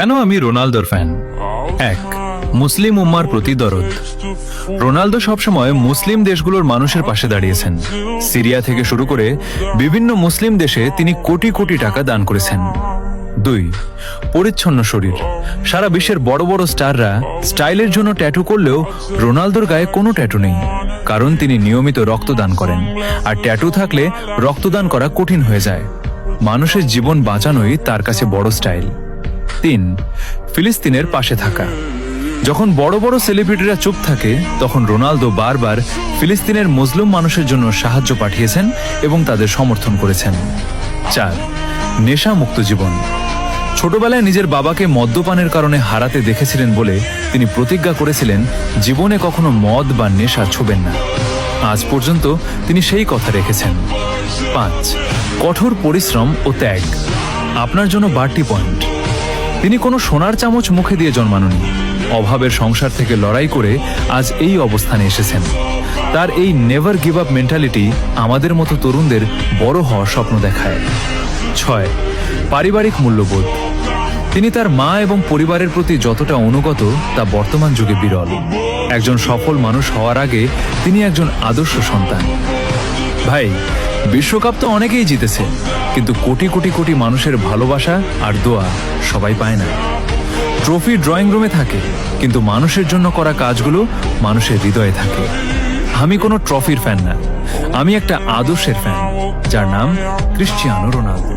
কেন আমি রোনালদোর ফ্যান? এক, মুসলিম উম্মার প্রতি দরদ। রোনালদো সবসময় মুসলিম দেশগুলোর মানুষের পাশে দাঁড়িয়েছেন। সিরিয়া থেকে শুরু করে বিভিন্ন মুসলিম দেশে তিনি কোটি কোটি টাকা দান করেছেন। দুই, পরিচ্ছন্ন শরীর। সারা বিশ্বের বড় বড় স্টাররা স্টাইলের জন্য ট্যাটু করলেও রোনালদোর গায়ে কোনো ট্যাটু নেই, কারণ তিনি নিয়মিত রক্তদান করেন, আর ট্যাটু থাকলে রক্তদান করা কঠিন হয়ে যায়। মানুষের জীবন বাঁচানোই তার কাছে বড় স্টাইল। তিন, ফিলিস্তিনের পাশে থাকা। যখন বড় বড় সেলিব্রিটিরা চুপ থাকে, তখন রোনালদো বারবার ফিলিস্তিনের মুসলিম মানুষের জন্য সাহায্য পাঠিয়েছেন এবং তাদের সমর্থন করেছেন। চার, নেশা মুক্ত জীবন। ছোটবেলায় নিজের বাবাকে মদ্যপানের কারণে হারাতে দেখেছিলেন বলে তিনি প্রতিজ্ঞা করেছিলেন জীবনে কখনো মদ বা নেশা ছোবেন না। আজ পর্যন্ত তিনি সেই কথা রেখেছেন। পাঁচ, কঠোর পরিশ্রম ও ত্যাগ। আপনার জন্য বাড়তি পয়েন্ট। তিনি কোনো সোনার চামচ মুখে দিয়ে জন্মাননি। অভাবের সংসার থেকে লড়াই করে আজ এই অবস্থানে এসেছেন। তার এই নেভার গিভ আপ মেন্টালিটি আমাদের মতো তরুণদের বড় হওয়ার স্বপ্ন দেখায়। ছয়, পারিবারিক মূল্যবোধ। তিনি তার মা এবং পরিবারের প্রতি যতটা অনুগত তা বর্তমান যুগে বিরল। একজন সফল মানুষ হওয়ার আগে তিনি একজন আদর্শ সন্তান। ভাই, বিশ্বকাপ তো অনেকেই জিতেছে, কিন্তু কোটি কোটি কোটি মানুষের ভালোবাসা আর দোয়া সবাই পায় না। ট্রফি ড্রয়িং রুমে থাকে, কিন্তু মানুষের জন্য করা কাজগুলো মানুষের হৃদয়ে থাকে। আমি কোনো ট্রফির ফ্যান না, আমি একটা আদর্শের ফ্যান, যার নাম ক্রিশ্চিয়ানো রোনালদো।